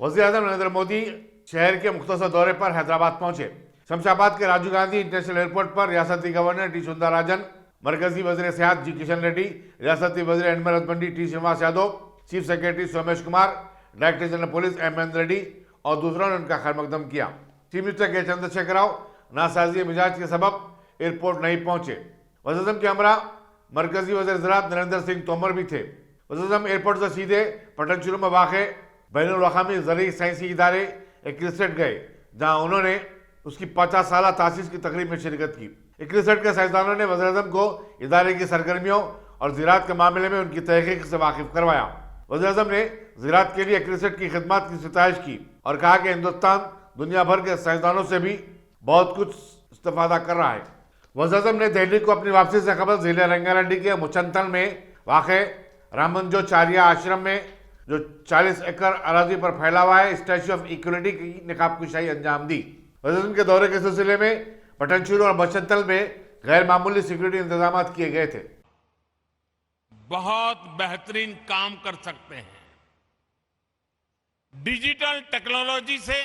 वज़ीर-ए-आज़म नरेंद्र मोदी शहर के मुख्तसर दौरे पर हैदराबाद पहुंचे। शमशाबाद के राजीव गांधी इंटरनेशनल एयरपोर्ट पर रियासती गवर्नर टी सुंदरराजन, मरकजी वज़ीर सेहत जी किशन रेड्डी, रियासती वज़ीर animal husbandry T Srinivas Yadav, chief secretary Somesh Kumar, director general police M Mahendra Reddy और दूसरों ने उनका खैर मकदम किया। चीफ मिनिस्टर के चंद्रशेखर राव नासाजी मिजाज के सबब एयरपोर्ट नहीं पहुंचे। वज़ीर-ए-आज़म के हमरा मरकजी वज़ीर ज़राअत नरेंद्र सिंह तोमर भी थे। वज़ीर-ए-आज़म एयरपोर्ट से सीधे पटनचेरू में वाक़े बैनुल-अक़वामी ज़रई साइंसी इदारे इक्रिसेट गए, जहां उन्होंने उसकी 50 साला तासीस की तकरीब में शिरकत की। इक्रिसेट के साइंसदानों ने वज़ीर-ए-आज़म को इदारे की सरगर्मियों और ज़राअत के मामले में उनकी तहक़ीक़ से वाकिफ करवाया। वज़ीर-ए-आज़म ने ज़राअत के लिए इक्रिसेट की खिदमत की सिताइश की और कहा कि हिंदुस्तान दुनिया भर के साइंसदानों से भी बहुत कुछ इस्तेफादा कर रहा है। वज़ीर-ए-आज़म ने दिल्ली को अपनी वापसी से कबल ज़िले रंगारेड्डी के मुचंतल में वाक़े रामंजोचार्य आश्रम में जो 40 एकड़ अराजी पर फैला हुआ है स्टैच्यू ऑफ इक्वलिटी की नकाबकुशाई अंजाम दी। वज़ीर-ए-आज़म के दौरे के सिलसिले में पटनचेरू और मुचंतल में गैर मामूली सिक्योरिटी इंतजाम किए गए थे। बहुत बेहतरीन काम कर सकते हैं। डिजिटल टेक्नोलॉजी से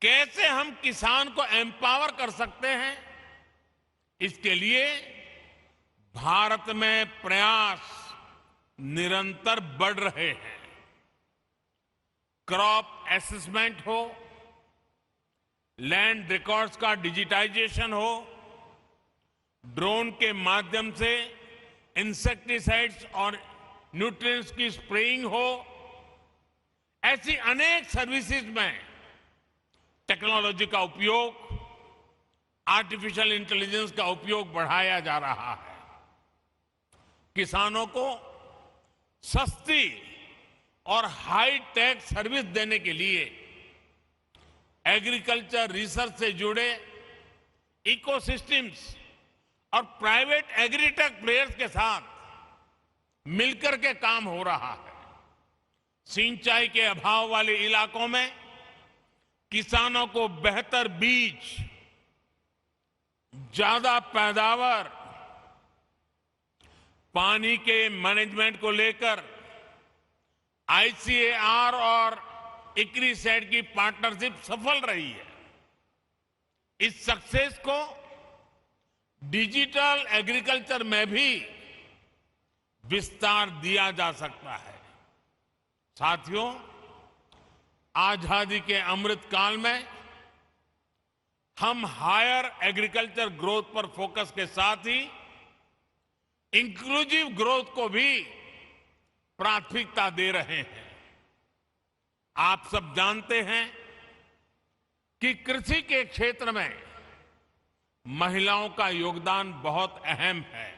कैसे हम किसान को एम्पावर कर सकते हैं, इसके लिए भारत में प्रयास निरंतर बढ़ रहे हैं। क्रॉप असेसमेंट हो, लैंड रिकॉर्ड्स का डिजिटाइजेशन हो, ड्रोन के माध्यम से इंसेक्टिसाइड्स और न्यूट्रिएंट्स की स्प्रेइंग हो, ऐसी अनेक सर्विसेज में टेक्नोलॉजी का उपयोग, आर्टिफिशियल इंटेलिजेंस का उपयोग बढ़ाया जा रहा है। किसानों को सस्ती और हाई टेक सर्विस देने के लिए एग्रीकल्चर रिसर्च से जुड़े इकोसिस्टम्स और प्राइवेट एग्रीटेक प्लेयर्स के साथ मिलकर के काम हो रहा है। सिंचाई के अभाव वाले इलाकों में किसानों को बेहतर बीज, ज्यादा पैदावार, पानी के मैनेजमेंट को लेकर आईसीएआर और इक्रिसेट की पार्टनरशिप सफल रही है। इस सक्सेस को डिजिटल एग्रीकल्चर में भी विस्तार दिया जा सकता है। साथियों, आजादी के अमृत काल में हम हायर एग्रीकल्चर ग्रोथ पर फोकस के साथ ही इंक्लूसिव ग्रोथ को भी प्राथमिकता दे रहे हैं। आप सब जानते हैं कि कृषि के क्षेत्र में महिलाओं का योगदान बहुत अहम है।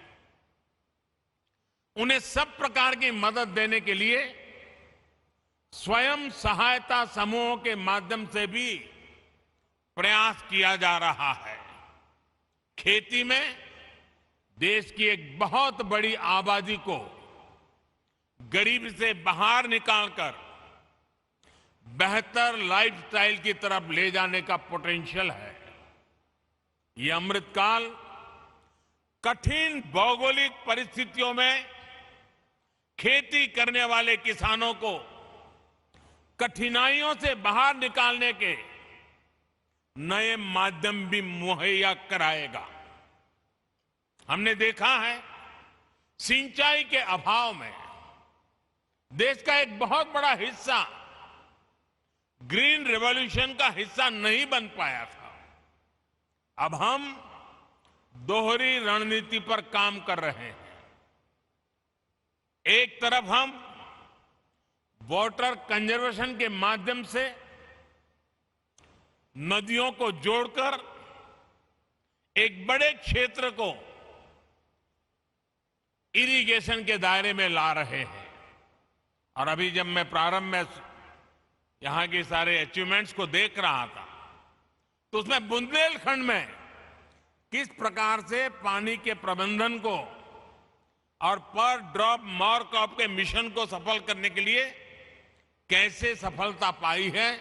उन्हें सब प्रकार की मदद देने के लिए स्वयं सहायता समूहों के माध्यम से भी प्रयास किया जा रहा है। खेती में देश की एक बहुत बड़ी आबादी को गरीबी से बाहर निकालकर बेहतर लाइफस्टाइल की तरफ ले जाने का पोटेंशियल है। ये अमृतकाल कठिन भौगोलिक परिस्थितियों में खेती करने वाले किसानों को कठिनाइयों से बाहर निकालने के नए माध्यम भी मुहैया कराएगा। हमने देखा है, सिंचाई के अभाव में देश का एक बहुत बड़ा हिस्सा ग्रीन रेवोल्यूशन का हिस्सा नहीं बन पाया था। अब हम दोहरी रणनीति पर काम कर रहे हैं। एक तरफ हम वाटर कंजर्वेशन के माध्यम से नदियों को जोड़कर एक बड़े क्षेत्र को इरिगेशन के दायरे में ला रहे हैं। और अभी जब मैं प्रारंभ में यहां के सारे अचीवमेंट्स को देख रहा था, तो उसमें बुंदेलखंड में किस प्रकार से पानी के प्रबंधन को और पर ड्रॉप मोर क्रॉप के मिशन को सफल करने के लिए कैसे सफलता पाई है,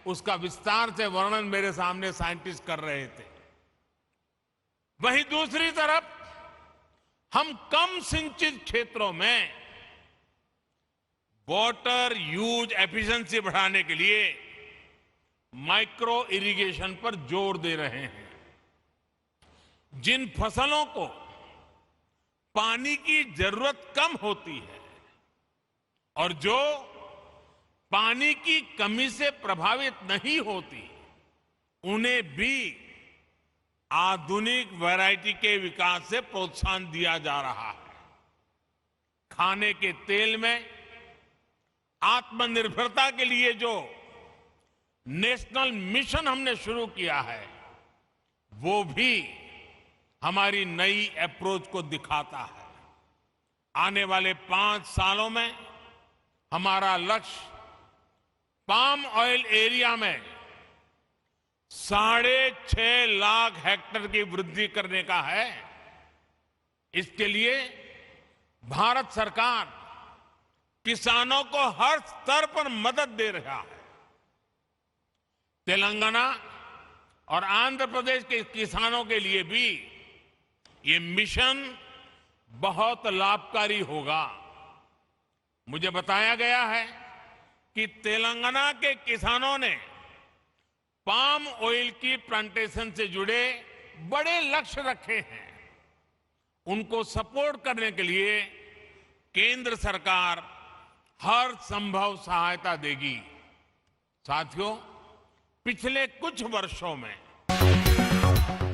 उसका विस्तार से वर्णन मेरे सामने साइंटिस्ट कर रहे थे। वहीं दूसरी तरफ हम कम सिंचित क्षेत्रों में वाटर यूज एफिशिएंसी बढ़ाने के लिए माइक्रो इरिगेशन पर जोर दे रहे हैं। जिन फसलों को पानी की जरूरत कम होती है और जो पानी की कमी से प्रभावित नहीं होती, उन्हें भी आधुनिक वैरायटी के विकास से प्रोत्साहन दिया जा रहा है। खाने के तेल में आत्मनिर्भरता के लिए जो नेशनल मिशन हमने शुरू किया है, वो भी हमारी नई अप्रोच को दिखाता है। आने वाले 5 सालों में हमारा लक्ष्य पाम ऑयल एरिया में 6.5 लाख हेक्टेयर की वृद्धि करने का है। इसके लिए भारत सरकार किसानों को हर स्तर पर मदद दे रहा है। तेलंगाना और आंध्र प्रदेश के किसानों के लिए भी ये मिशन बहुत लाभकारी होगा। मुझे बताया गया है कि तेलंगाना के किसानों ने पाम ऑयल की प्लांटेशन से जुड़े बड़े लक्ष्य रखे हैं। उनको सपोर्ट करने के लिए केंद्र सरकार हर संभव सहायता देगी। साथियों, पिछले कुछ वर्षों में